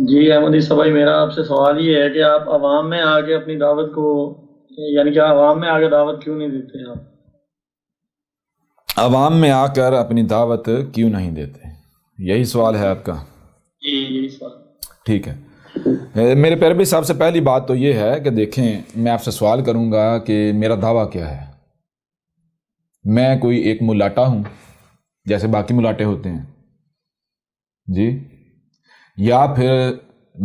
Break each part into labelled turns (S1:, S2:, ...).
S1: جی احمدی صاحب بھائی، میرا آپ سے سوال یہ ہے کہ آپ عوام میں آ کے اپنی دعوت کو، یعنی کہ عوام میں آ کے دعوت کیوں نہیں دیتے آپ؟
S2: عوام میں آ کر اپنی دعوت کیوں نہیں دیتے، یہی سوال ہے
S1: جی
S2: آپ کا؟
S1: جی، یہی سوال۔
S2: ٹھیک ہے، میرے پیارے بھائی، سب سے پہلی بات تو یہ ہے کہ دیکھیں، میں آپ سے سوال کروں گا کہ میرا دعویٰ کیا ہے؟ میں کوئی ایک ملاٹا ہوں جیسے باقی ملاٹے ہوتے ہیں جی؟ یا پھر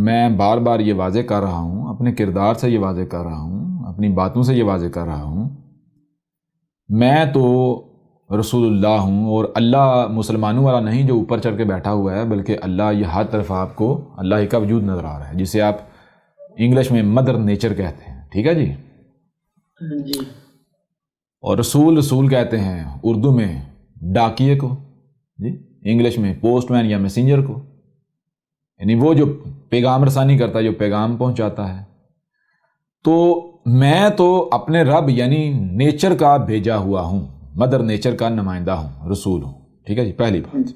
S2: میں بار بار یہ واضح کر رہا ہوں، اپنے کردار سے یہ واضح کر رہا ہوں، اپنی باتوں سے یہ واضح کر رہا ہوں، میں تو رسول اللہ ہوں، اور اللہ مسلمانوں والا نہیں جو اوپر چڑھ کے بیٹھا ہوا ہے، بلکہ اللہ یہ ہر طرف آپ کو اللہ ہی کا وجود نظر آ رہا ہے، جسے آپ انگلش میں مدر نیچر کہتے ہیں، ٹھیک ہے جی؟
S1: جی
S2: اور رسول کہتے ہیں اردو میں ڈاکیے کو، جی، انگلش میں پوسٹ مین یا میسنجر کو، یعنی وہ جو پیغام رسانی کرتا ہے، جو پیغام پہنچاتا ہے۔ تو میں تو اپنے رب یعنی نیچر کا بھیجا ہوا ہوں، مدر نیچر کا نمائندہ ہوں، رسول ہوں، ٹھیک ہے جی؟ پہلی بات۔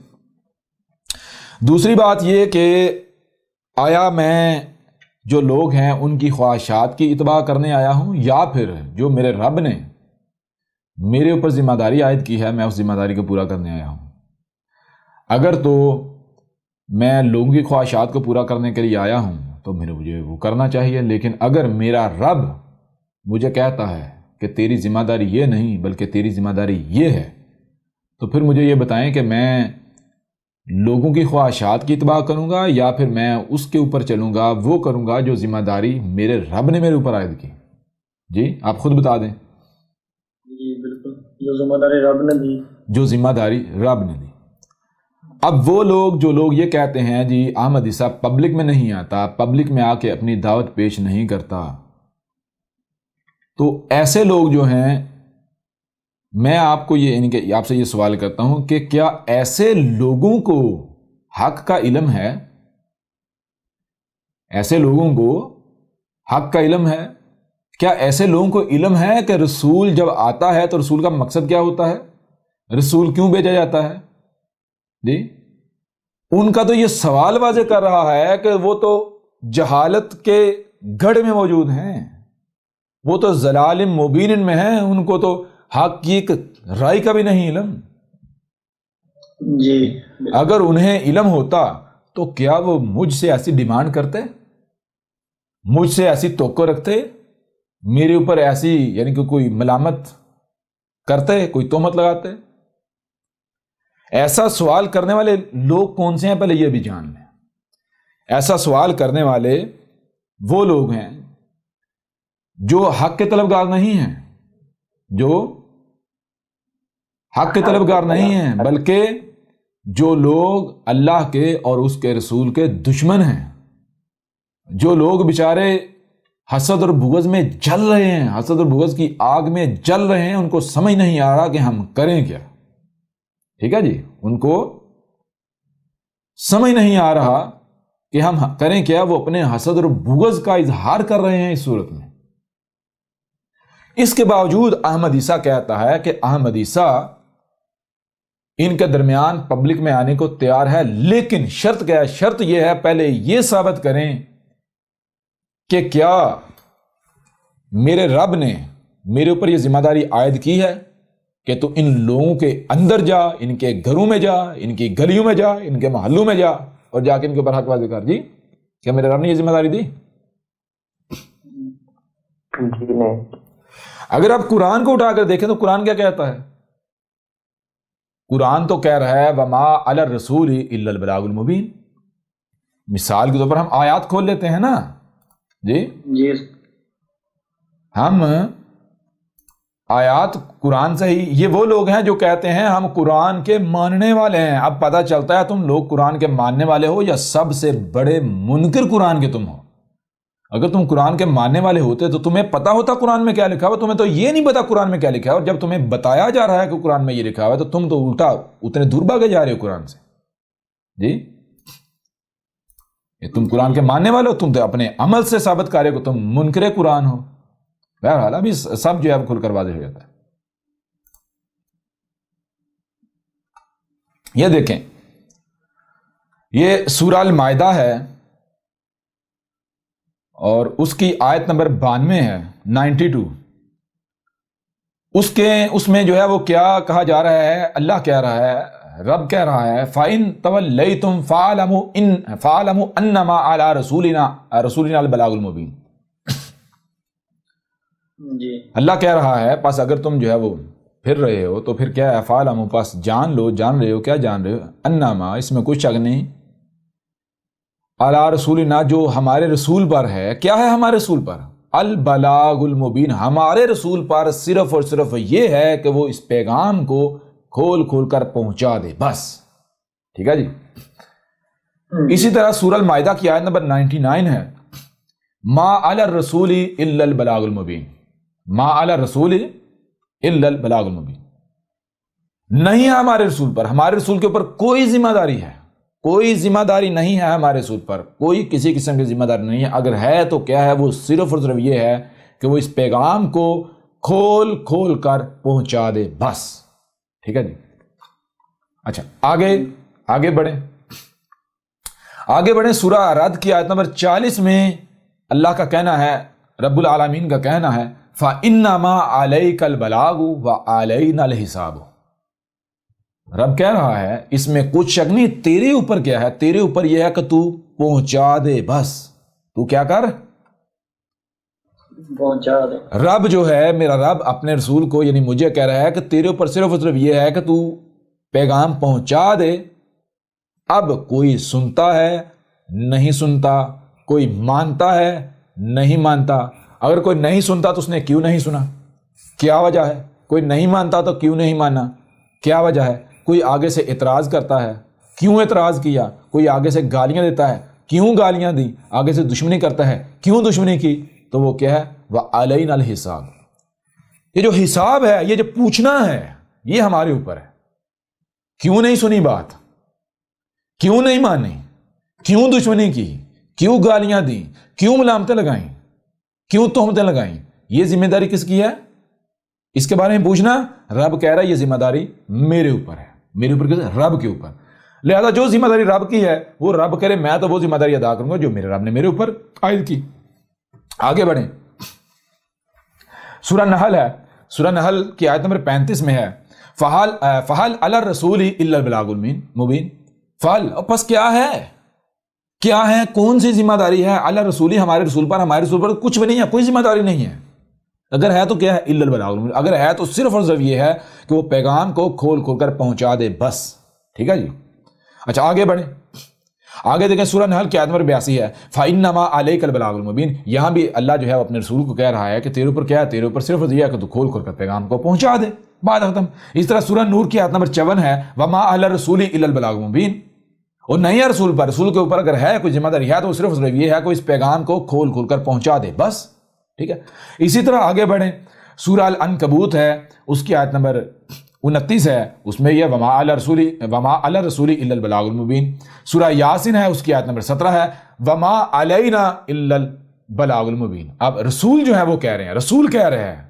S2: دوسری بات یہ کہ آیا میں جو لوگ ہیں ان کی خواہشات کی اتباع کرنے آیا ہوں، یا پھر جو میرے رب نے میرے اوپر ذمہ داری عائد کی ہے میں اس ذمہ داری کو پورا کرنے آیا ہوں؟ اگر تو میں لوگوں کی خواہشات کو پورا کرنے کے لیے آیا ہوں تو مجھے وہ کرنا چاہیے، لیکن اگر میرا رب مجھے کہتا ہے کہ تیری ذمہ داری یہ نہیں بلکہ تیری ذمہ داری یہ ہے، تو پھر مجھے یہ بتائیں کہ میں لوگوں کی خواہشات کی اتباع کروں گا، یا پھر میں اس کے اوپر چلوں گا، وہ کروں گا جو ذمہ داری میرے رب نے میرے اوپر عائد کی؟ جی آپ خود بتا دیں۔
S1: جی بالکل، جو ذمہ داری رب نے دی۔
S2: جو ذمہ داری رب نے دی۔ اب وہ لوگ جو لوگ یہ کہتے ہیں جی احمد عیسیٰ پبلک میں نہیں آتا، پبلک میں آ کے اپنی دعوت پیش نہیں کرتا، تو ایسے لوگ جو ہیں، میں آپ کو یہ آپ سے یہ سوال کرتا ہوں کہ کیا ایسے لوگوں کو حق کا علم ہے؟ ایسے لوگوں کو حق کا علم ہے؟ کیا ایسے لوگوں کو علم ہے کہ رسول جب آتا ہے تو رسول کا مقصد کیا ہوتا ہے؟ رسول کیوں بھیجا جاتا ہے؟ جی ان کا تو یہ سوال واضح کر رہا ہے کہ وہ تو جہالت کے گڑھ میں موجود ہیں، وہ تو ضلال مبین میں ہیں، ان کو تو حق کی ایک رائے کا بھی نہیں علم۔
S1: جی
S2: اگر انہیں علم ہوتا تو کیا وہ مجھ سے ایسی ڈیمانڈ کرتے، مجھ سے ایسی توقع رکھتے، میرے اوپر ایسی یعنی کہ کوئی ملامت کرتے، کوئی تہمت لگاتے؟ ایسا سوال کرنے والے لوگ کون سے ہیں پہلے یہ بھی جان لیں۔ ایسا سوال کرنے والے وہ لوگ ہیں جو حق کے طلبگار نہیں ہیں، جو حق کے طلبگار نہیں ہیں، بلکہ جو لوگ اللہ کے اور اس کے رسول کے دشمن ہیں، جو لوگ بیچارے حسد اور بغض میں جل رہے ہیں، حسد اور بغض کی آگ میں جل رہے ہیں، ان کو سمجھ نہیں آ رہا کہ ہم کریں کیا، ٹھیک ہے جی؟ ان کو سمجھ نہیں آ رہا کہ ہم کریں کیا، وہ اپنے حسد اور بغض کا اظہار کر رہے ہیں اس صورت میں۔ اس کے باوجود احمد عیسیٰ کہتا ہے کہ احمد عیسیٰ ان کے درمیان پبلک میں آنے کو تیار ہے، لیکن شرط کیا ہے؟ شرط یہ ہے پہلے یہ ثابت کریں کہ کیا میرے رب نے میرے اوپر یہ ذمہ داری عائد کی ہے کہ تو ان لوگوں کے اندر جا، ان کے گھروں میں جا، ان کی گلیوں میں جا، ان کے محلوں میں جا، اور جا کے ان کے اوپر حق واضح کر۔ جی کیا میرے رب نے یہ ذمہ داری دی؟
S3: جی نہیں۔
S2: اگر آپ قرآن کو اٹھا کر دیکھیں تو قرآن کیا کہتا ہے؟ قرآن تو کہہ رہا ہے وَمَا عَلَى الرَّسُولِ إِلَّا الْبَلَاغُ الْمُبِينُ۔ مثال کے طور پر ہم آیات کھول لیتے ہیں نا جی،
S1: جی
S2: ہم آیات قرآن سے ہی، یہ وہ لوگ ہیں جو کہتے ہیں ہم قرآن کے ماننے والے ہیں۔ اب پتہ چلتا ہے تم لوگ قرآن کے ماننے والے ہو یا سب سے بڑے منکر قرآن کے تم ہو۔ اگر تم قرآن کے ماننے والے ہوتے تو تمہیں پتا ہوتا قرآن میں کیا لکھا ہوا، تمہیں تو یہ نہیں پتا قرآن میں کیا لکھا ہے، اور جب تمہیں بتایا جا رہا ہے کہ قرآن میں یہ لکھا ہوا ہے تو تم تو الٹا اتنے دور بھاگے جا رہے ہو قرآن سے۔ جی یہ تم قرآن کے ماننے والے ہو، تم تو اپنے عمل سے ثابت کر رہے ہو کہ تم منکر قرآن ہو۔ بہرحال ابھی سب جو ہے کھل کر واضح ہو جاتا ہے۔ یہ دیکھیں، یہ سورہ المائدہ ہے، اور اس کی آیت نمبر 92 ہے 92. اس میں جو ہے وہ کیا کہا جا رہا ہے؟ اللہ کہہ رہا ہے، رب کہہ رہا ہے فَإِن تَوَلَّيْتُمْ فَاعْلَمُوا أَنَّمَا عَلَىٰ رَسُولِنَا الْبَلَاغُ الْمُبِينُ.
S1: جی
S2: اللہ کہہ رہا ہے پس اگر تم جو ہے وہ پھر رہے ہو تو پھر کیا ہے؟ فَاعْلَمُوا، پس جان لو، جان رہے ہو، کیا جان رہے ہو؟ انما، اس میں کوئی شک نہیں، علی رسولنا، جو ہمارے رسول پر ہے. کیا ہے ہمارے رسول پر؟ البلاغ المبین. ہمارے رسول پر صرف اور صرف یہ ہے کہ وہ اس پیغام کو کھول کھول کر پہنچا دے، بس. ٹھیک ہے جی. اسی طرح سورہ المائدہ کی آیت نمبر 99 ہے، ما علی الرسول الا البلاغ المبین. ما علی الرسول الا البلاغ المبین. نہیں ہے ہمارے رسول پر، ہمارے رسول کے اوپر کوئی ذمہ داری ہے، کوئی ذمہ داری نہیں ہے ہمارے رسول پر، کوئی کسی قسم کی ذمہ داری نہیں ہے. اگر ہے تو کیا ہے؟ وہ صرف اور صرف یہ ہے کہ وہ اس پیغام کو کھول کھول کر پہنچا دے، بس. ٹھیک ہے جی. اچھا آگے بڑھیں. سورہ رد کی آیت نمبر 40 میں اللہ کا کہنا ہے، رب العالمین کا کہنا ہے فَإِنَّمَا عَلَيْكَ الْبَلَاغُ وَعَلَيْنَا الْحِسَابُ. رب کہہ رہا ہے اس میں کچھ شک نہیں، تیرے اوپر کیا ہے؟ تیرے اوپر یہ ہے کہ تو پہنچا دے، بس. تو کیا کر؟
S1: پہنچا دے.
S2: رب جو ہے، میرا رب اپنے رسول کو یعنی مجھے کہہ رہا ہے کہ تیرے اوپر صرف اور صرف یہ ہے کہ تو پیغام پہنچا دے. اب کوئی سنتا ہے نہیں سنتا، کوئی مانتا ہے نہیں مانتا. اگر کوئی نہیں سنتا تو اس نے کیوں نہیں سنا؟ کیا وجہ ہے؟ کوئی نہیں مانتا تو کیوں نہیں مانا؟ کیا وجہ ہے؟ کوئی آگے سے اعتراض کرتا ہے، کیوں اعتراض کیا؟ کوئی آگے سے گالیاں دیتا ہے، کیوں گالیاں دی؟ آگے سے دشمنی کرتا ہے، کیوں دشمنی کی؟ تو وہ کیا ہے؟ وَعَلَيْنَا الْحِسَابُ. یہ جو حساب ہے، یہ جو پوچھنا ہے، یہ ہمارے اوپر ہے. کیوں نہیں سنی بات؟ کیوں نہیں مانی؟ کیوں دشمنی کی؟ کیوں گالیاں دی؟ کیوں ملامتیں لگائیں؟ کیوں تہمتیں لگائیں؟ یہ ذمہ داری کس کی ہے؟ اس کے بارے میں پوچھنا. رب کہہ رہا ہے یہ ذمہ داری میرے اوپر ہے. میرے اوپر کس؟ رب کے اوپر. لہذا جو ذمہ داری رب کی ہے وہ رب کرے، میں تو وہ ذمہ داری ادا کروں گا جو میرے رب نے میرے اوپر عائد کی. آگے بڑھیں. سورہ نحل ہے، سورہ نحل کی آیت نمبر 35 میں ہے فَحَلْ عَلَى الرَّسُولِ إِلَّا الْبَلَاغُ الْمُبِينُ. فَحَلْ، پس کیا ہے کون سی ذمہ داری ہے؟ علی رسولی، ہمارے رسول پر کچھ بھی نہیں ہے، کوئی ذمہ داری نہیں ہے. اگر ہے تو کیا ہے؟ الا البلاغ المبین. اگر ہے تو صرف اور صرف یہ ہے کہ وہ پیغام کو کھول کھول کر پہنچا دے، بس. ٹھیک ہے جی. اچھا آگے بڑھیں. آگے دیکھیں سورہ نحل کی آیت نمبر 82 ہے فَإِنَّمَا عَلَيْكَ الْبَلَاغُ الْمُبِينُ. یہاں بھی اللہ جو ہے اپنے رسول کو کہہ رہا ہے کہ تیرے اوپر کیا ہے؟ تیرے اوپر صرف یہ ہے کہ تو کھول کھول کر پیغام کو پہنچا دے، بات ختم. اس طرح سورہ نور کی آیت نمبر 54 ہے وَمَا عَلَى الرَّسُولِ إِلَّا الْبَلَاغُ الْمُبِينُ. اور نہیں ہے رسول پر، رسول کے اوپر اگر ہے کوئی ذمہ داری ہے تو صرف یہ ہے کہ اس پیغام کو کھول کھول کر پہنچا دے، بس. ٹھیک ہے. اسی طرح آگے بڑھیں. سورہ العنکبوت ہے، اس کی آیت نمبر 29 ہے، اس میں یہ وما علی الرسول الا البلاغ المبین. سورہ یاسین ہے، اس کی آیت نمبر 17 ہے وما علینا الا البلاغ المبین. اب رسول جو ہے وہ کہہ رہے ہیں، رسول کہہ رہے ہیں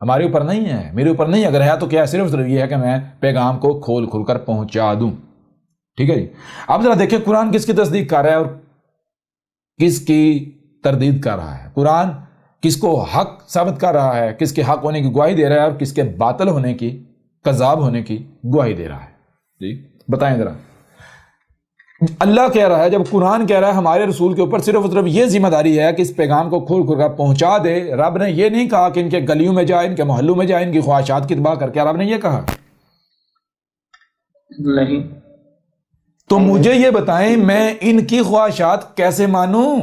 S2: ہمارے اوپر نہیں ہے، میرے اوپر نہیں. اگر ہے تو کیا ہے؟ صرف یہ ہے کہ میں پیغام کو کھول کھول کر پہنچا دوں. ٹھیک ہے جی. اب ذرا دیکھیں قرآن کس کی تصدیق کر رہا ہے اور کس کی تردید کر رہا ہے. قرآن کس کو حق ثابت کر رہا ہے، کس کے حق ہونے کی گواہی دے رہا ہے، اور کس کے باطل ہونے کی، کذاب ہونے کی گواہی دے رہا ہے. جی بتائیں ذرا. اللہ کہہ رہا ہے، جب قرآن کہہ رہا ہے ہمارے رسول کے اوپر صرف اور صرف یہ ذمہ داری ہے کہ اس پیغام کو کھول کھول کر پہنچا دے. رب نے یہ نہیں کہا کہ ان کے گلیوں میں جائے، ان کے محلوں میں جائے، ان کی خواہشات کی اتباع کر کے. رب نے یہ کہا
S1: نہیں.
S2: تو مجھے یہ بتائیں میں ان کی خواہشات کیسے مانوں؟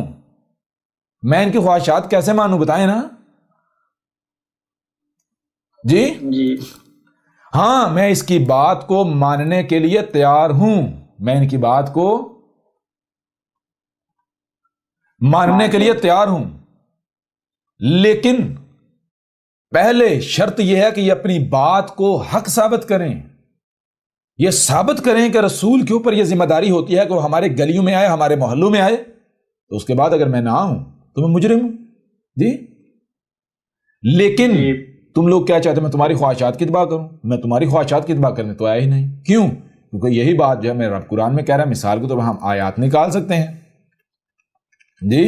S2: میں ان کی خواہشات کیسے مانوں؟ بتائیں نا جی. ہاں میں اس کی بات کو ماننے کے لیے تیار ہوں، میں ان کی بات کو ماننے کے لیے تیار ہوں، لیکن پہلے شرط یہ ہے کہ یہ اپنی بات کو حق ثابت کریں. یہ ثابت کریں کہ رسول کے اوپر یہ ذمہ داری ہوتی ہے کہ وہ ہمارے گلیوں میں آئے، ہمارے محلوں میں آئے. تو اس کے بعد اگر میں نہ آؤں تو میں مجرم ہوں جی. لیکن تم لوگ کیا چاہتے ہیں؟ میں تمہاری خواہشات کی اتباع کروں؟ میں تمہاری خواہشات کی اتباع کرنے تو آیا ہی نہیں. کیوں؟ کیونکہ یہی بات جو ہے میرا رب قرآن میں کہہ رہا ہے. مثال کو تو ہم آیات نکال سکتے ہیں جی.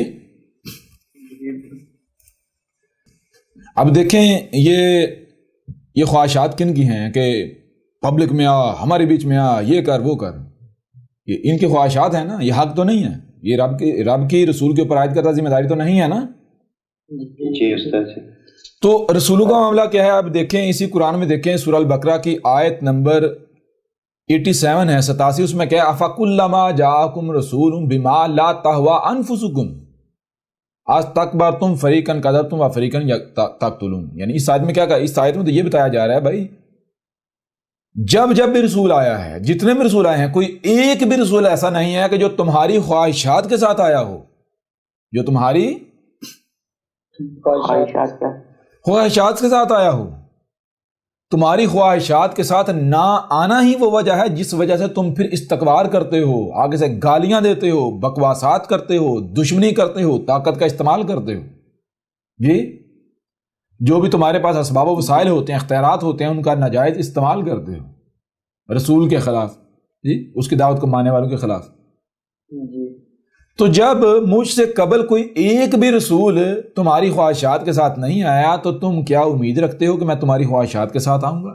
S2: اب دیکھیں یہ خواہشات کن کی ہیں کہ پبلک میں آ، ہمارے بیچ میں آ، یہ کر وہ کر، یہ ان کی خواہشات ہیں نا، یہ حق تو نہیں ہے، یہ رب کی رسول کے اوپر عائد کرتا ذمہ داری تو نہیں ہے نا.
S3: جی استاد جی.
S2: تو رسولوں کا معاملہ کیا ہے؟ آپ دیکھیں اسی قرآن میں دیکھیں سورہ البقرہ کی آیت نمبر 87 ہے، 87، اس میں کیا ہے؟ افکلما جاءکم رسول بما لا تہوی انفسکم استکبرتم فریقا کذبتم وفریقا تقتلون. یعنی اس آیت میں کیا کہا؟ اس آیت میں تو یہ بتایا جا رہا ہے بھائی جب بھی رسول آیا ہے، جتنے بھی رسول آئے ہیں، کوئی ایک بھی رسول ایسا نہیں ہے کہ جو تمہاری خواہشات کے ساتھ آیا ہو، جو تمہاری خواہشات کے ساتھ آیا ہو. تمہاری خواہشات کے ساتھ نہ آنا ہی وہ وجہ ہے جس وجہ سے تم پھر استکبار کرتے ہو، آگے سے گالیاں دیتے ہو، بکواسات کرتے ہو، دشمنی کرتے ہو، طاقت کا استعمال کرتے ہو. جی جو بھی تمہارے پاس اسباب و وسائل ہوتے ہیں، اختیارات ہوتے ہیں، ان کا ناجائز استعمال کرتے ہو رسول کے خلاف، جی اس کی دعوت کو ماننے والوں کے خلاف. تو جب مجھ سے قبل کوئی ایک بھی رسول تمہاری خواہشات کے ساتھ نہیں آیا تو تم کیا امید رکھتے ہو کہ میں تمہاری خواہشات کے ساتھ آؤں گا؟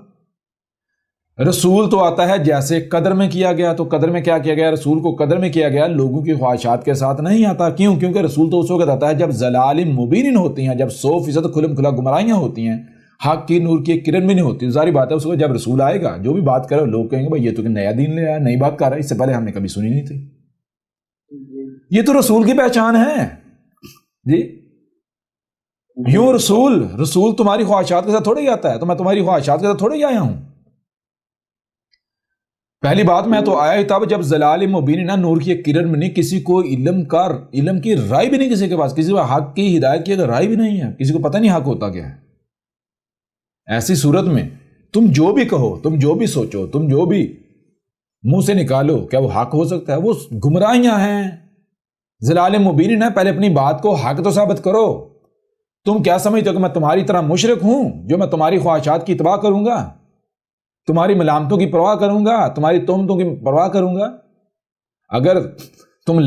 S2: رسول تو آتا ہے جیسے قدر میں کیا گیا، تو قدر میں کیا کیا گیا؟ رسول کو قدر میں کیا گیا، لوگوں کی خواہشات کے ساتھ نہیں آتا. کیوں؟ کیونکہ رسول تو اس وقت آتا ہے جب ضلال مبین ہوتی ہیں، جب 100% کھلم کھلا گمراہیاں ہوتی ہیں، حق کی نور کی کرن بھی نہیں ہوتی. ظاہری بات ہے اس وقت جب رسول آئے گا جو بھی بات کرے لوگ کہیں گے بھائی یہ تو نیا دین لے آیا، نئی بات کر رہا ہے، اس سے پہلے ہم نے کبھی سنی نہیں تھی. یہ تو رسول کی پہچان ہے. جی یوں رسول تمہاری خواہشات کے ساتھ تھوڑے ہی آتا ہے، تو میں تمہاری خواہشات کے ساتھ تھوڑے ہی آیا ہوں. پہلی بات میں تو آیا ہی تب جب ضلال مبین، نہ نور کی کرن میں نہیں، کسی کو علم کی رائے بھی نہیں، کسی کے پاس کسی کو حق کی ہدایت کی اگر رائے بھی نہیں ہے، کسی کو پتہ نہیں حق ہوتا کیا ہے. ایسی صورت میں تم جو بھی کہو، تم جو بھی سوچو، تم جو بھی منہ سے نکالو، کیا وہ حق ہو سکتا ہے؟ وہ گمراہیاں ہیں، ضلال مبین ہے. پہلے اپنی بات کو حق تو ثابت کرو. تم کیا سمجھتے ہو کہ میں تمہاری طرح مشرک ہوں جو میں تمہاری خواہشات کی اتباع کروں گا، تمہاری ملامتوں کی پرواہ کروں گا، تمہاری تہمتوں کی پرواہ کروں گا؟ اگر تمہیں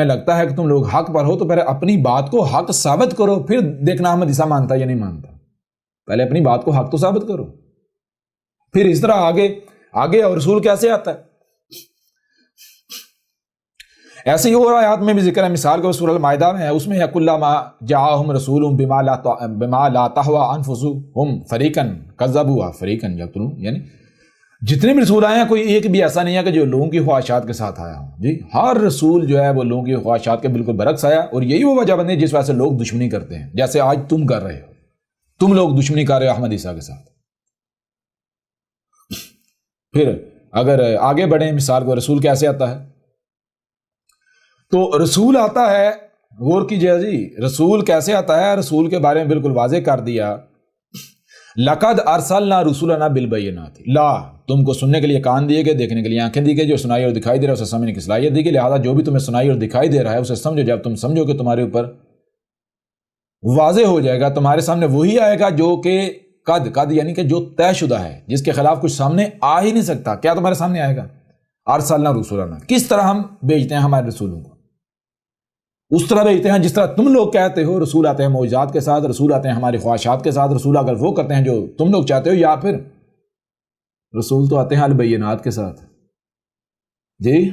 S2: لگتا ہے کہ تم لوگ حق پر ہو تو پہلے اپنی بات کو حق ثابت کرو، پھر دیکھنا احمد عیسیٰ مانتا یا نہیں مانتا. پہلے اپنی بات کو حق تو ثابت کرو، پھر اس طرح آگے. اور رسول کیسے آتا ہے؟ ایسے ہی اور آیات میں بھی ذکر ہے. مثال کے سورہ المائدہ میں ہے، اس میں کلما جاءہم رسول بما لا تہوی انفسہم فریقا کذبوا فریقا یقتلون. یعنی جتنے بھی رسول آئے ہیں کوئی ایک بھی ایسا نہیں ہے کہ جو لوگوں کی خواہشات کے ساتھ آیا ہوں. جی ہر رسول جو ہے وہ لوگوں کی خواہشات کے بالکل برعکس آیا، اور یہی وہ وجہ بنی جس وجہ سے لوگ دشمنی کرتے ہیں، جیسے آج تم کر رہے ہو. تم لوگ دشمنی کر رہے ہو احمد عیسیٰ کے ساتھ. پھر اگر آگے بڑھیں مثال کو، رسول کیسے آتا ہے؟ تو رسول آتا ہے، غور کیجئے جی رسول کیسے آتا ہے. رسول کے بارے میں بالکل واضح کر دیا، لقد ارسلنا رسولنا بالبینات. تم کو سننے کے لیے کان دیے گئے، دیکھنے کے لیے آنکھیں دی گئی، جو سنائی اور دکھائی دے رہا ہے اسے سمجھنے کی صلاحیت دی گئی. لہٰذا جو بھی تمہیں سنائی اور دکھائی دے رہا ہے اسے سمجھو. جب تم سمجھو کہ تمہارے اوپر واضح ہو جائے گا، تمہارے سامنے وہی آئے گا جو کہ قد یعنی کہ جو طے شدہ ہے، جس کے خلاف کچھ سامنے آ ہی نہیں سکتا. کیا تمہارے سامنے آئے گا؟ ارسلنا رسولنا. کس طرح ہم بھیجتے ہیں ہمارے رسولوں کو؟ اس طرح بھیجتے ہیں جس طرح تم لوگ کہتے ہو. رسول آتے ہیں معجزات کے ساتھ، رسول آتے ہیں ہماری خواہشات کے ساتھ، رسول اگر وہ کرتے ہیں جو تم لوگ چاہتے ہو، یا پھر رسول تو آتے ہیں البینات کے ساتھ. جی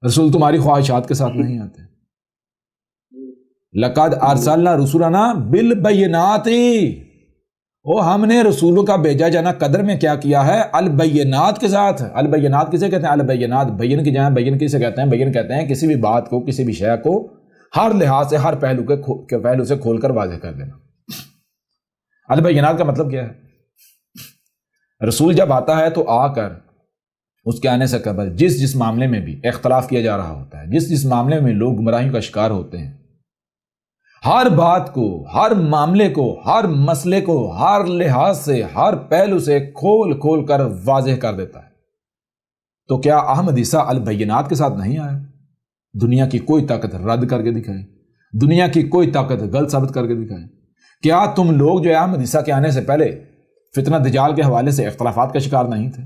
S2: رسول تمہاری خواہشات کے ساتھ نہیں آتے. لقد ارسلنا رسولنا بالبینات. ہم نے رسولوں کا بھیجا جانا قدر میں کیا کیا ہے؟ البینات کے ساتھ. البینات کسے کہتے ہیں؟ البینات بین کی جائیں بین کسے کہتے ہیں؟ بین کہتے ہیں کسی بھی بات کو، کسی بھی شے کو ہر لحاظ سے، ہر پہلو سے کھول کر واضح کر دینا. البینات کا مطلب کیا ہے؟ رسول جب آتا ہے تو آ کر اس کے آنے سے قبل جس معاملے میں بھی اختلاف کیا جا رہا ہوتا ہے، جس معاملے میں لوگ گمراہیوں کا شکار ہوتے ہیں، ہر بات کو، ہر معاملے کو، ہر مسئلے کو ہر لحاظ سے، ہر پہلو سے کھول کر واضح کر دیتا ہے. تو کیا احمد عیسیٰ البینات کے ساتھ نہیں آیا؟ دنیا کی کوئی طاقت رد کر کے دکھائے، دنیا کی کوئی طاقت غلط ثابت کر کے دکھائے. کیا تم لوگ جو ہے احمد عیسیٰ کے آنے سے پہلے فتنہ دجال کے حوالے سے اختلافات کا شکار نہیں تھے؟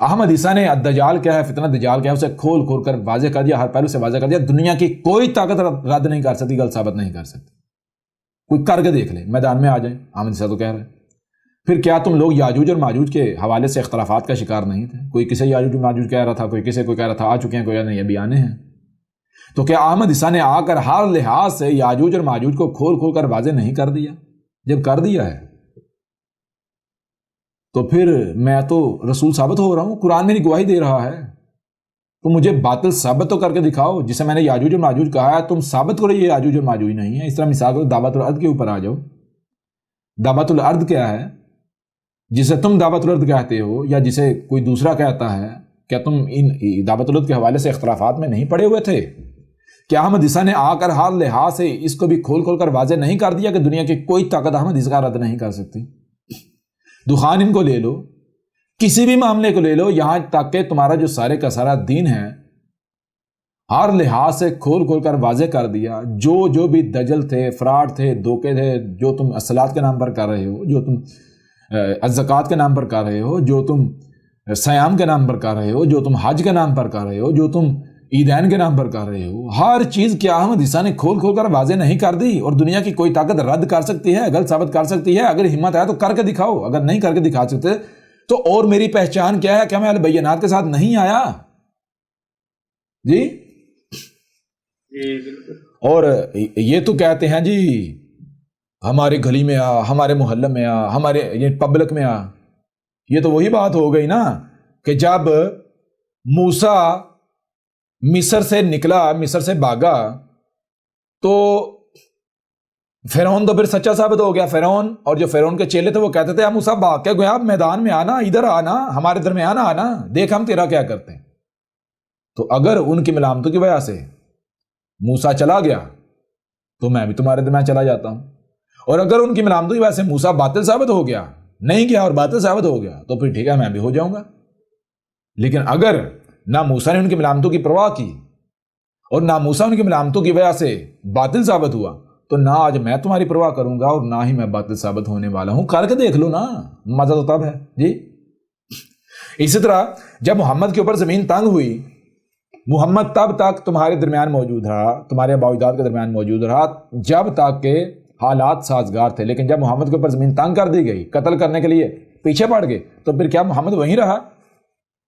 S2: احمد عیسیٰ نے الدجال کیا ہے، فتنہ دجال کیا ہے، اسے کھول کر واضح کر دیا، ہر پہلو سے واضح کر دیا. دنیا کی کوئی طاقت رد نہیں کر سکتی، غلط ثابت نہیں کر سکتی. کوئی کر کے دیکھ لے، میدان میں آ جائیں. احمد عیسیٰ تو کہہ رہے ہیں. پھر کیا تم لوگ یاجوج اور ماجوج کے حوالے سے اختلافات کا شکار نہیں تھے؟ کوئی کسے یاجوج اور ماجوج کہہ رہا تھا، کوئی کسے کوئی کہہ رہا تھا آ چکے ہیں، کوئی نہیں ابھی آنے ہیں. تو کیا احمد عیسیٰ نے آ کر ہر لحاظ سے یاجوج اور ماجوج کو کھول کھول کر واضح نہیں کر دیا؟ جب کر دیا ہے تو پھر میں تو رسول ثابت ہو رہا ہوں، قرآن میری گواہی دے رہا ہے. تو مجھے باطل ثابت تو کر کے دکھاؤ. جسے میں نے یاجوج اور ماجوج کہا ہے تم ثابت کرو یہ یاجوج اور ماجوج نہیں ہے. اس طرح مثال کرو دعوت الارض کے اوپر آ جاؤ. دعوت الارض کیا ہے جسے تم دعوت الارض کہتے ہو یا جسے کوئی دوسرا کہتا ہے؟ کیا تم ان دعوت الارض کے حوالے سے اختلافات میں نہیں پڑے ہوئے تھے؟ کیا احمد عیسیٰ نے آ کر ہر لحاظ سے اس کو بھی کھول کھول کر واضح نہیں کر دیا کہ دنیا کی کوئی طاقت احمد عیسیٰ کا رد نہیں کر سکتی؟ دخان ان کو لے لو، کسی بھی معاملے کو لے لو، یہاں تک کہ تمہارا جو سارے کا سارا دین ہے ہر لحاظ سے کھول کھول کر واضح کر دیا. جو بھی دجل تھے، فراڈ تھے، دھوکے تھے، جو تم الصلاۃ کے نام پر کر رہے ہو، جو تم الزکوٰۃ کے نام پر کر رہے ہو، جو تم صیام کے نام پر کر رہے ہو، جو تم حج کے نام پر کر رہے ہو، جو تم عیدین کے نام پر کر رہے ہو، ہر چیز کیا احمد عیسیٰ نے کھول کھول کر واضح نہیں کر دی؟ اور دنیا کی کوئی طاقت رد کر سکتی ہے، غلط ثابت کر سکتی ہے؟ اگر ہمت ہے تو کر کے دکھاؤ. اگر نہیں کر کے دکھا سکتے تو اور میری پہچان کیا ہے؟ کیا میں البینات کے ساتھ نہیں آیا؟ جی اور یہ تو کہتے ہیں جی ہمارے گلی میں آ، ہمارے محلے میں آ، ہمارے یہ پبلک میں آ. یہ تو وہی بات ہو گئی نا کہ جب موسیٰ مصر سے نکلا، مصر سے بھاگا، تو فرعون تو پھر سچا ثابت ہو گیا. فرعون اور جو فرعون کے چیلے تھے وہ کہتے تھے موسیٰ بھاگ کے گیا، میدان میں آنا، ادھر آنا، ہمارے درمیان آنا، دیکھ ہم تیرا کیا کرتے ہیں. تو اگر ان کی ملامتوں کی وجہ سے موسیٰ چلا گیا تو میں بھی تمہارے درمیان چلا جاتا ہوں. اور اگر ان کی ملامتوں کی وجہ سے موسیٰ باطل ثابت ہو گیا، نہیں گیا اور باطل ثابت ہو گیا، تو پھر ٹھیک ہے میں بھی ہو جاؤں گا. لیکن اگر نہ موسیٰ نے ان کی ملامتوں کی پرواہ کی اور نہ موسیٰ ان کی ملامتوں کی وجہ سے باطل ثابت ہوا، تو نہ آج میں تمہاری پرواہ کروں گا اور نہ ہی میں باطل ثابت ہونے والا ہوں. کر کے دیکھ لو نا، مزہ تو تب ہے. جی اسی طرح جب محمد کے اوپر زمین تنگ ہوئی، محمد تب تک تمہارے درمیان موجود رہا، تمہارے آباء و اجداد کے درمیان موجود رہا جب تک کہ حالات سازگار تھے. لیکن جب محمد کے اوپر زمین تنگ کر دی گئی، قتل کرنے کے لیے پیچھے پڑ گئے، تو پھر کیا محمد وہیں رہا؟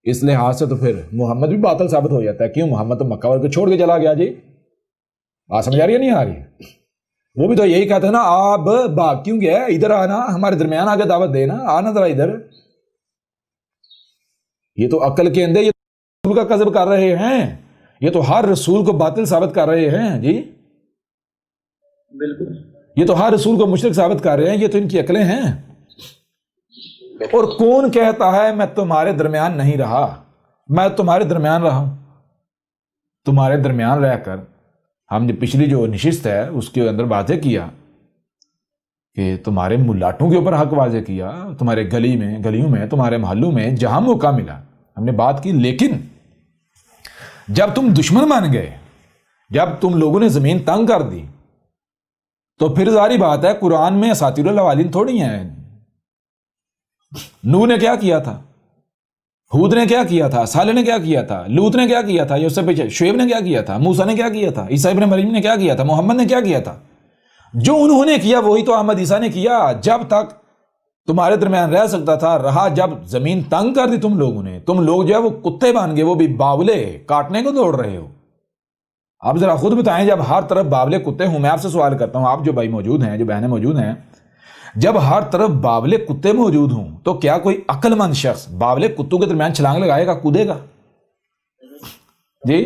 S2: اس لحاظ سے تو پھر محمد بھی باطل ثابت ہو جاتا ہے. کیوں؟ محمد تو مکہ کو چھوڑ کے چلا گیا. جی بات سمجھ آ رہی ہے نہیں آ رہی؟ وہ بھی تو یہی کہتے ہیں نا، آپ بھاگ کیوں گیا؟ ادھر آنا، ہمارے درمیان آ کے دعوت دینا، آنا ذرا ادھر. یہ تو عقل کے اندر یہ رسول کا کذب کر رہے ہیں، یہ تو ہر رسول کو باطل ثابت کر رہے ہیں. جی
S1: بالکل،
S2: یہ تو ہر رسول کو مشرک ثابت کر رہے ہیں. یہ تو ان کی عقلیں ہیں. اور کون کہتا ہے میں تمہارے درمیان نہیں رہا؟ میں تمہارے درمیان رہا ہوں. تمہارے درمیان رہ کر ہم نے پچھلی جو نشست ہے اس کے اندر واضح کیا کہ تمہارے ملاٹوں کے اوپر حق واضح کیا، تمہارے گلیوں میں، تمہارے محلوں میں جہاں موقع ملا ہم نے بات کی. لیکن جب تم دشمن مان گئے، جب تم لوگوں نے زمین تنگ کر دی، تو پھر ظاہری بات ہے قرآن میں اساطیر الاولین تھوڑی ہیں. نوح نے کیا کیا تھا، ہود نے کیا کیا تھا، صالح نے کیا کیا تھا، لوط نے کیا کیا تھا، اس سے پیچھے شعیب نے کیا کیا تھا، موسیٰ نے کیا کیا تھا، عیسیٰ ابن مریم نے کیا کیا تھا، محمد نے کیا کیا تھا. جو انہوں نے کیا وہی تو احمد عیسیٰ نے کیا. جب تک تمہارے درمیان رہ سکتا تھا رہا. جب زمین تنگ کر دی تم لوگوں نے، تم لوگ جو ہے وہ کتے بن گئے، وہ بھی باولے کاٹنے کو دوڑ رہے ہو. آپ ذرا خود بتائیں، جب ہر طرف باولے کتے ہوں، میں آپ سے سوال کرتا ہوں، آپ جو بھائی موجود ہیں، جو بہنیں موجود ہیں، جب ہر طرف باولے کتے موجود ہوں تو کیا کوئی عقل مند شخص باولے کتوں کے درمیان چھلانگ لگائے گا، کودے گا؟ جی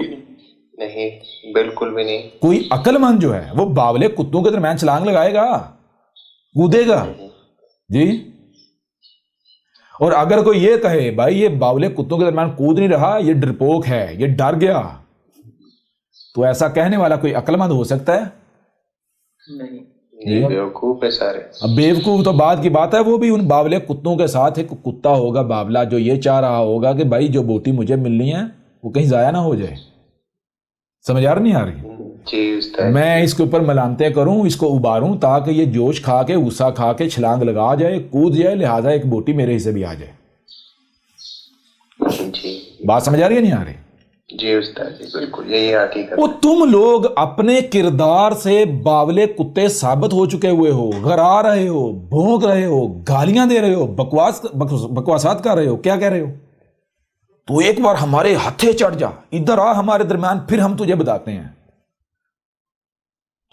S3: نہیں، بالکل بھی نہیں.
S2: کوئی عقل مند جو ہے وہ باولے کتوں کے درمیان چھلانگ لگائے گا، کودے گا؟ جی اور اگر کوئی یہ کہے بھائی یہ باولے کتوں کے درمیان کود نہیں رہا، یہ ڈرپوک ہے، یہ ڈر گیا، تو ایسا کہنے والا کوئی عقل مند ہو سکتا ہے؟
S1: نہیں.
S3: بیوقوف ہے سارے.
S2: اب بیوقوف تو بعد کی بات ہے، وہ بھی ان باولے کتوں کے ساتھ ایک کتا ہوگا باولا جو یہ چاہ رہا ہوگا کہ بھائی جو بوٹی مجھے ملنی ہے وہ کہیں ضائع نہ ہو جائے. سمجھ آ رہی نہیں آ رہی؟
S3: جی استاد.
S2: میں اس کے اوپر ملامتیں کروں، اس کو اباروں تاکہ یہ جوش کھا کے، غصہ کھا کے چھلانگ لگا جائے، کود جائے، لہٰذا ایک بوٹی میرے حصے بھی آ جائے.
S3: جی
S2: بات سمجھ آ رہی ہے نہیں آ رہی؟
S3: جی استاد جی بالکل یہی حقیقت
S2: وہ تم لوگ اپنے کردار سے باولے کتے ثابت ہو چکے ہوئے ہو، غرا رہے ہو، بھونک رہے ہو، گالیاں دے رہے ہو، بکواسات کر رہے ہو. کیا کہہ رہے ہو؟ تو ایک بار ہمارے ہتھے چڑھ جا، ادھر آ ہمارے درمیان، پھر ہم تجھے بتاتے ہیں.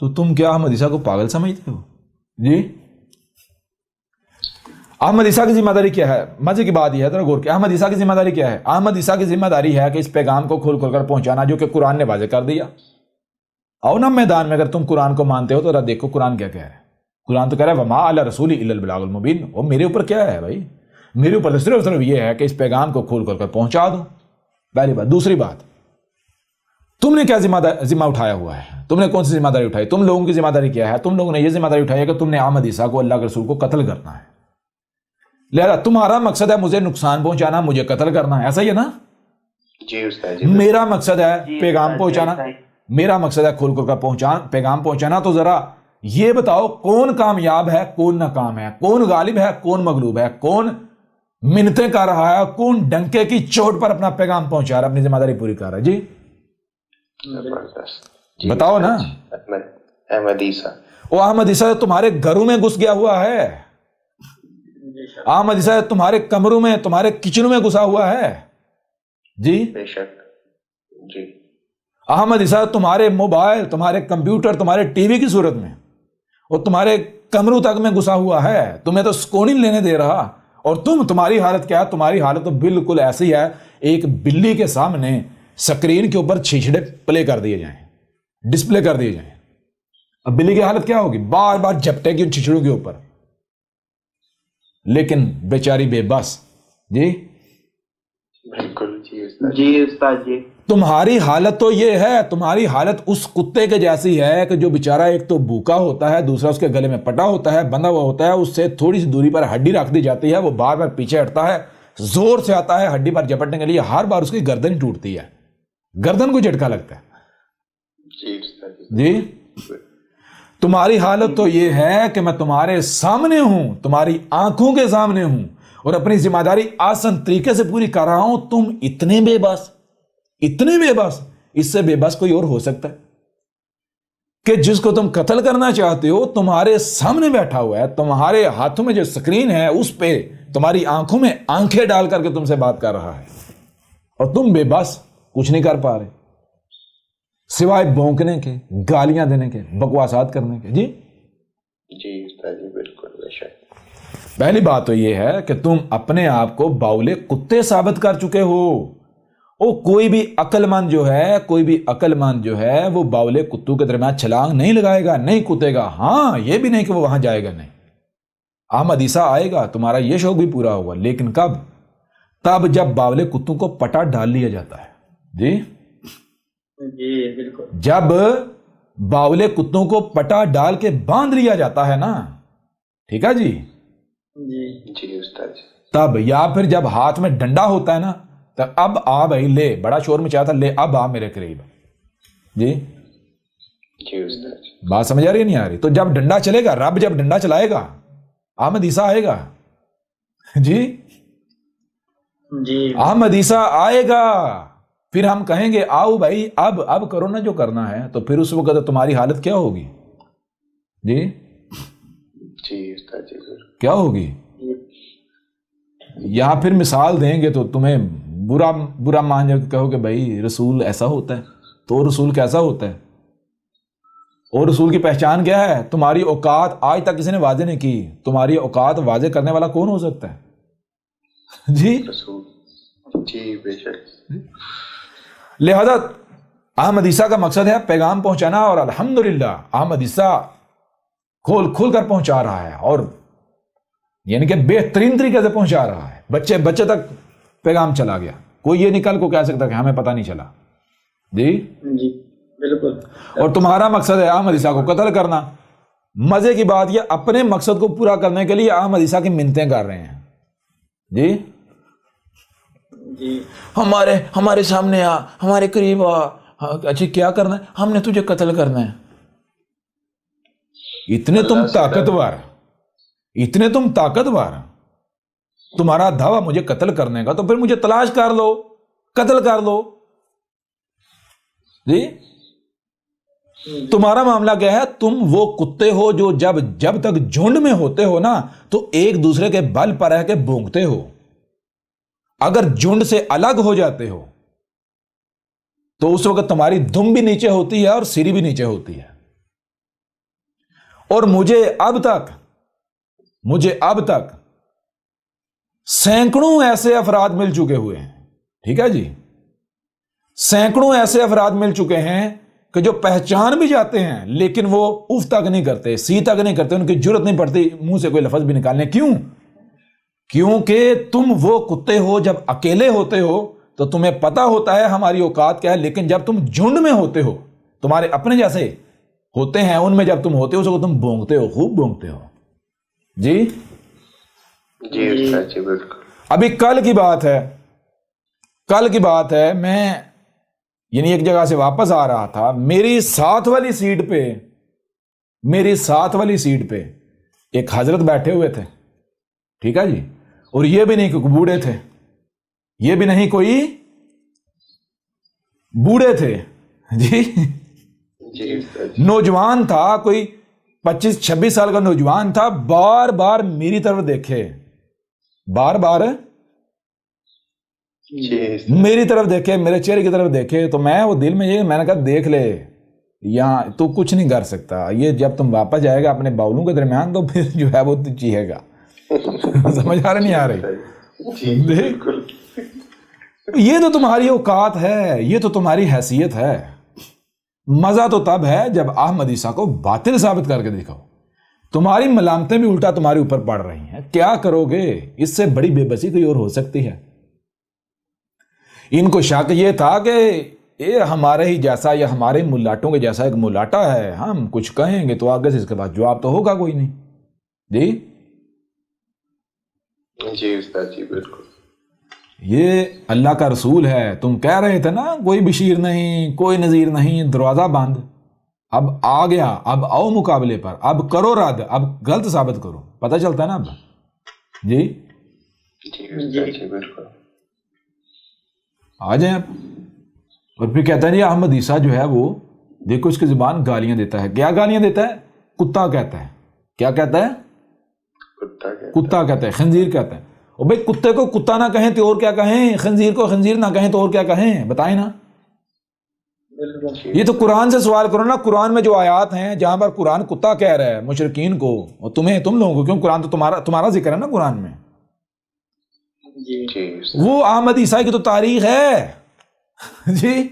S2: تو تم کیا احمد عیسیٰ کو پاگل سمجھتے ہو؟ جی احمد عیسیٰ کی ذمہ داری کیا ہے؟ مزے کی بات یہ ہے، ذرا غور کیا احمد عیسیٰ کی ذمہ داری کیا ہے؟ احمد عیسیٰ کی ذمہ داری ہے کہ اس پیغام کو کھول کھول کر پہنچانا، جو کہ قرآن نے واضح کر دیا. آؤ نا میدان میں، اگر تم قرآن کو مانتے ہو تو ذرا دیکھو قرآن کیا کہہ رہا ہے. قرآن تو کہہ رہا ہے وما علی الرسول الا البلاغ المبین. اور میرے اوپر کیا ہے بھائی؟ میرے اوپر صرف یہ ہے کہ اس پیغام کو کھول کھول کر پہنچا دو. پہلی بات. دوسری بات، تم نے کیا ذمہ اٹھایا ہوا ہے؟ تم نے کون سی ذمہ داری اٹھائی؟ تم لوگوں کی ذمہ داری کیا ہے؟ تم لوگوں نے یہ ذمہ داری اٹھائی ہے کہ تم نے احمد عیسیٰ کو، اللہ کے رسول کو قتل کرنا ہے. لہذا تمہارا مقصد ہے مجھے نقصان پہنچانا، مجھے قتل کرنا ہے، ایسا ہی ہے نا؟
S3: جی استاد جی
S2: میرا مقصد ہے پیغام پہنچانا، میرا مقصد ہے کھول کھول کر پیغام پہنچانا. تو ذرا یہ بتاؤ کون کامیاب ہے، کون ناکام ہے، کون غالب ہے، کون مغلوب ہے، کون منتیں کر رہا ہے، کون ڈنکے کی چوٹ پر اپنا پیغام پہنچا رہا ہے، اپنی ذمہ داری پوری کر رہا ہے. جی
S3: زبردست.
S2: بتاؤ نا.
S3: احمد عیسیٰ
S2: وہ احمد عیسیٰ تمہارے گھروں میں گھس گیا ہوا ہے. احمد عیسیٰ تمہارے کمروں میں، تمہارے کچنوں میں گھسا ہوا ہے. جی
S3: بے شک. جی
S2: احمد عیسیٰ تمہارے موبائل، تمہارے کمپیوٹر، تمہارے ٹی وی کی صورت میں اور تمہارے کمروں تک میں گھسا ہوا ہے. تمہیں تو سکون ہی لینے دے رہا. اور تمہاری حالت کیا ہے؟ تمہاری حالت تو بالکل ایسی ہے، ایک بلی کے سامنے سکرین کے اوپر چھچڑے پلے کر دیے جائیں، ڈسپلے کر دیے جائیں. اب بلی کی حالت کیا ہوگی؟ بار بار جھپٹے گی ان چھچڑوں کے اوپر، لیکن بیچاری بے بس. جی
S3: بالکل.
S4: جی استاد جی.
S2: تمہاری حالت تو یہ ہے، تمہاری حالت اس کتے کے جیسی ہے کہ جو بیچارہ ایک تو بھوکا ہوتا ہے، دوسرا اس کے گلے میں پٹا ہوتا ہے، بندھا ہوا ہوتا ہے، اس سے تھوڑی سی دوری پر ہڈی رکھ دی جاتی ہے، وہ بار بار پیچھے ہٹتا ہے، زور سے آتا ہے ہڈی پر جپٹنے کے لیے، ہر بار اس کی گردن ٹوٹتی ہے، گردن کو جھٹکا لگتا ہے.
S3: جی استاد
S2: جی تمہاری حالت تو یہ ہے کہ میں تمہارے سامنے ہوں، تمہاری آنکھوں کے سامنے ہوں اور اپنی ذمہ داری آسان طریقے سے پوری کر رہا ہوں. تم اتنے بے بس، اتنے بے بس، اس سے بے بس کوئی اور ہو سکتا ہے کہ جس کو تم قتل کرنا چاہتے ہو تمہارے سامنے بیٹھا ہوا ہے، تمہارے ہاتھوں میں جو سکرین ہے اس پہ تمہاری آنکھوں میں آنکھیں ڈال کر کے تم سے بات کر رہا ہے، اور تم بے بس کچھ نہیں کر پا رہے سوائے بھونکنے کے، گالیاں دینے کے، بکواسات کرنے کے. جی
S3: جی استاد جی بالکل بے شک.
S2: پہلی بات تو یہ ہے کہ تم اپنے آپ کو باولے کتے ثابت کر چکے ہو. کوئی بھی عقل مند جو ہے، کوئی بھی عقل مند جو ہے وہ باولے کتوں کے درمیان چھلانگ نہیں لگائے گا، نہیں کودے گا. ہاں یہ بھی نہیں کہ وہ وہاں جائے گا، نہیں. احمد عیسیٰ آئے گا، تمہارا یہ شوق بھی پورا ہوگا، لیکن کب؟ تب جب باولے کتوں کو پٹا ڈال لیا جاتا ہے. جی
S1: جی بالکل.
S2: جب باولے کتوں کو پٹا ڈال کے باندھ لیا جاتا ہے نا، ٹھیک ہے جی،
S1: جی
S3: جی استاد جی.
S2: تب، یا پھر جب ہاتھ میں ڈنڈا ہوتا ہے نا، تو اب آ بھائی لے، بڑا شور مچایا تھا، لے اب آ میرے قریب. جی
S3: جی استاد جی.
S2: بات سمجھ آ رہی ہے نہیں آ رہی؟ تو جب ڈنڈا چلے گا، رب جب ڈنڈا چلائے گا، احمد عیسیٰ آئے گا. جی
S1: جی
S2: احمد عیسیٰ آئے گا، پھر ہم کہیں گے آؤ بھائی اب کرو نا جو کرنا ہے. تو پھر اس وقت تمہاری حالت کیا ہوگی؟ جی
S3: جی استاد جی
S2: کیا ہوگی؟ یہاں پھر مثال دیں گے تو تمہیں برا مان جا کے کہو کہ بھائی رسول ایسا ہوتا ہے، تو رسول کیسا ہوتا ہے؟ اور رسول کی پہچان کیا ہے؟ تمہاری اوقات آج تک کسی نے واضح نہیں کی. تمہاری اوقات واضح کرنے والا کون ہو سکتا ہے؟ جی
S3: رسول. جی بے شک.
S2: لہذا احمد عیسیٰ کا مقصد ہے پیغام پہنچانا، اور الحمدللہ احمد عیسیٰ کھول کر پہنچا رہا ہے، اور یعنی کہ بہترین طریقے سے پہنچا رہا ہے. بچے تک پیغام چلا گیا. کوئی یہ نکل کو کہہ سکتا کہ ہمیں پتہ نہیں چلا. جی
S1: جی بالکل.
S2: اور تمہارا مقصد ہے احمد عیسیٰ کو قتل کرنا. مزے کی بات یہ اپنے مقصد کو پورا کرنے کے لیے احمد عیسیٰ کی منتیں کر رہے ہیں. جی
S1: جی
S2: ہمارے سامنے آ، ہمارے قریب آ. اچھا کیا کرنا ہے؟ ہم نے تجھے قتل کرنا ہے. اتنے تم طاقتور، تمہارا دعویٰ مجھے قتل کرنے کا، تو پھر مجھے تلاش کر لو، قتل کر لو. جی تمہارا معاملہ کیا ہے؟ تم وہ کتے ہو جو جب تک جھنڈ میں ہوتے ہو نا تو ایک دوسرے کے بل پر رہ کے بھونکتے ہو. اگر جھنڈ سے الگ ہو جاتے ہو تو اس وقت تمہاری دم بھی نیچے ہوتی ہے اور سری بھی نیچے ہوتی ہے. اور مجھے اب تک سینکڑوں ایسے افراد مل چکے ہوئے ہیں, ٹھیک ہے جی, سینکڑوں ایسے افراد مل چکے ہیں کہ جو پہچان بھی جاتے ہیں لیکن وہ اف تک نہیں کرتے, سی تک نہیں کرتے, ان کی جرت نہیں پڑتی منہ سے کوئی لفظ بھی نکالنے. کیوں؟ کیونکہ تم وہ کتے ہو جب اکیلے ہوتے ہو تو تمہیں پتا ہوتا ہے ہماری اوقات کیا ہے, لیکن جب تم جھنڈ میں ہوتے ہو, تمہارے اپنے جیسے ہوتے ہیں, ان میں جب تم ہوتے ہو تو تم بھونکتے ہو, خوب بھونکتے ہو. جی
S3: جی استاد جی بالکل.
S2: ابھی کل کی بات ہے, میں یعنی ایک جگہ سے واپس آ رہا تھا, میری ساتھ والی سیٹ پہ ایک حضرت بیٹھے ہوئے تھے, ٹھیک ہے جی, اور یہ بھی نہیں کہ بوڑھے تھے, یہ بھی نہیں کوئی بوڑھے تھے جی, نوجوان تھا, کوئی 25-26 سال کا نوجوان تھا. بار بار میری طرف دیکھے, میری طرف دیکھے, میرے چہرے کی طرف دیکھے, تو میں وہ دل میں نے کہا دیکھ لے, یہاں تو کچھ نہیں کر سکتا, یہ جب تم واپس جائے گا اپنے باولوں کے درمیان تو پھر جو ہے وہ چیہے گا. سمجھ آ رہا نہیں آ رہی؟ یہ تو تمہاری اوقات ہے, یہ تو تمہاری حیثیت ہے. مزہ تو تب ہے جب احمد عیسیٰ کو باطل ثابت کر کے دیکھو. تمہاری ملامتیں بھی الٹا تمہارے اوپر پڑ رہی ہیں, کیا کرو گے؟ اس سے بڑی بے بسی کوئی اور ہو سکتی ہے؟ ان کو شک یہ تھا کہ یہ ہمارے ہی جیسا یا ہمارے ملاٹوں کے جیسا ایک ملاٹا ہے, ہم کچھ کہیں گے تو آگے سے اس کے بعد جواب تو ہوگا کوئی نہیں.
S3: جی استاد جی بالکل.
S2: یہ اللہ کا رسول ہے. تم کہہ رہے تھے نا کوئی بشیر نہیں, کوئی نذیر نہیں, دروازہ بند. اب آ گیا, اب آؤ مقابلے پر, اب کرو رد, اب غلط ثابت کرو. پتہ چلتا ہے نا اب. جی
S3: استاد جی بالکل.
S2: آ جائیں آپ. اور پھر کہتا ہے جی احمد عیسیٰ جو ہے وہ دیکھو اس کی زبان گالیاں دیتا ہے. کیا گالیاں دیتا ہے؟ کتا کہتا ہے. کیا کہتا ہے؟ کتا کہتا ہے, خنزیر کہتا ہے. اور بھئی کتے کو کتا نہ کہیں تو اور کیا کہیں؟ خنزیر کو خنزیر نہ کہیں تو اور کیا کہیں؟ بتائیں نا. یہ تو قرآن سے سوال کرو نا. قرآن میں جو آیات ہیں جہاں پر قرآن کتا کہہ رہا ہے مشرکین کو اور تم لوگوں کو, کیوں قرآن تو تمہارا ذکر ہے نا قرآن میں. وہ احمد عیسیٰ کی تو تاریخ ہے جی,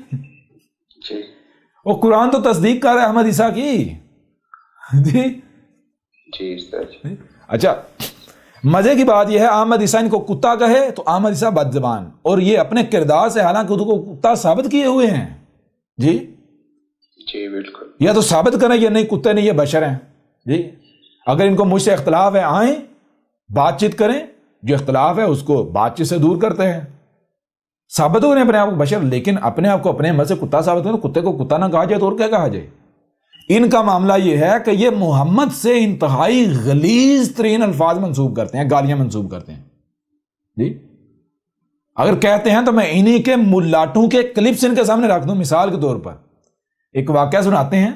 S2: وہ قرآن تو تصدیق کر رہا ہے احمد عیسیٰ کی. جی اچھا, مزے کی بات یہ ہے احمد عیسیٰ ان کو کتا کہے تو احمد عیسیٰ بد زبان, اور یہ اپنے کردار سے حالانکہ خود کو کتا ثابت کیے ہوئے ہیں. جی
S3: بالکل.
S2: یا تو ثابت کریں یہ نہیں کتے نہیں, یہ بشر ہیں. جی اگر ان کو مجھ سے اختلاف ہے آئیں بات چیت کریں, جو اختلاف ہے اس کو بات چیت سے دور کرتے ہیں. ثابت ہو رہے ہیں اپنے آپ کو بشر, لیکن اپنے آپ کو اپنے مت سے کتا ثابت کریں, کتے کو کتا نہ کہا جائے تو اور کیا کہا جائے. ان کا معاملہ یہ ہے کہ یہ محمد سے انتہائی غلیظ ترین الفاظ منسوب کرتے ہیں, گالیاں منسوب کرتے ہیں. جی اگر کہتے ہیں تو میں انہی کے ملاٹوں کے کلپس ان کے سامنے رکھ دوں. مثال کے طور پر ایک واقعہ سناتے ہیں.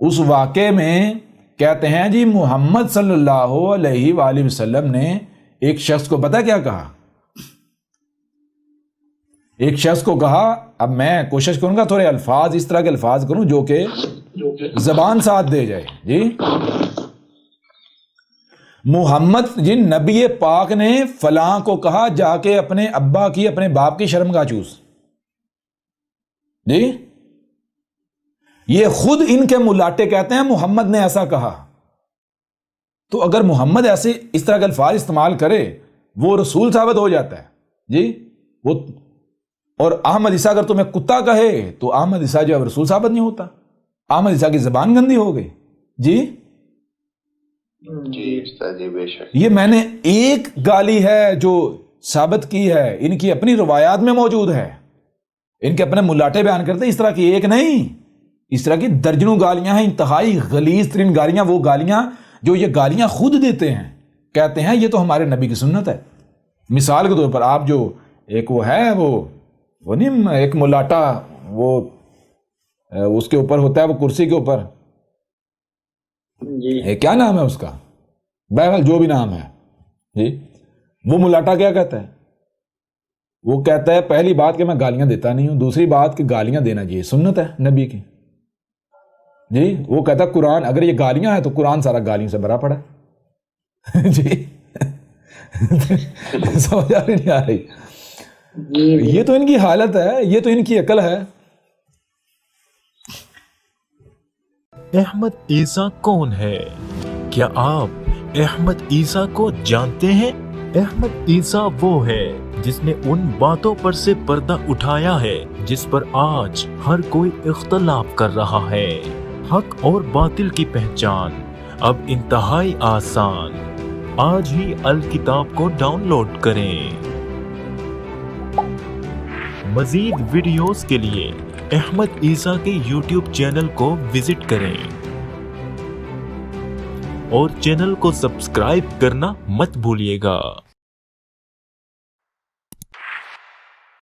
S2: اس واقعے میں کہتے ہیں جی محمد صلی اللہ علیہ وآلہ وسلم نے ایک شخص کو پتہ کیا کہا؟ ایک شخص کو کہا, اب میں کوشش کروں گا تھوڑے الفاظ اس طرح کے الفاظ کروں جو کہ زبان ساتھ دے جائے. جی محمد جی نبی پاک نے فلاں کو کہا جا کے اپنے ابا کی اپنے باپ کی شرمگاہ چوس. جی یہ خود ان کے ملاٹے کہتے ہیں محمد نے ایسا کہا. تو اگر محمد ایسے اس طرح کے الفاظ استعمال کرے وہ رسول ثابت ہو جاتا ہے. جی وہ, اور احمد عیسیٰ اگر تمہیں کتا کہے تو احمد عیسیٰ جو ہے رسول ثابت نہیں ہوتا. احمد عیسیٰ کی زبان گندی ہو گئی. جی
S3: بے شک.
S2: یہ میں نے ایک گالی ہے جو ثابت کی ہے, ان کی اپنی روایات میں موجود ہے, ان کے اپنے ملاٹے بیان کرتے ہیں. اس طرح کی ایک نہیں, اس طرح کی درجنوں گالیاں ہیں, انتہائی غلیظ ترین گالیاں, وہ گالیاں جو یہ گالیاں خود دیتے ہیں, کہتے ہیں یہ تو ہمارے نبی کی سنت ہے. مثال کے طور پر آپ جو ایک وہ ہے وہ نہیں ایک ملاٹا وہ اس کے اوپر ہوتا ہے وہ کرسی کے اوپر،
S1: جی
S2: کیا نام ہے اس کا، بہرحال جو بھی نام ہے جی، وہ ملاٹا کیا کہتا ہے؟ وہ کہتا ہے پہلی بات کہ میں گالیاں دیتا نہیں ہوں، دوسری بات کہ گالیاں دینا جی سنت ہے نبی کی جی۔ وہ کہتا ہے قرآن، اگر یہ گالیاں ہیں تو قرآن سارا گالیوں سے بھرا پڑا ہے جی۔ سمجھ آ رہی نہیں آ رہی؟ یہ تو ان کی حالت ہے، یہ تو ان کی عقل ہے۔
S5: احمد عیسیٰ کون ہے؟ کیا آپ احمد عیسیٰ کو جانتے ہیں؟ احمد عیسیٰ وہ ہے جس نے ان باتوں پر سے پردہ اٹھایا ہے جس پر آج ہر کوئی اختلاف کر رہا ہے۔ حق اور باطل کی پہچان اب انتہائی آسان۔ آج ہی الکتاب کو ڈاؤن لوڈ کریں۔ مزید ویڈیوز کے لیے احمد عیسیٰ کے یوٹیوب چینل کو وزٹ کریں اور چینل کو سبسکرائب کرنا مت بھولیے گا۔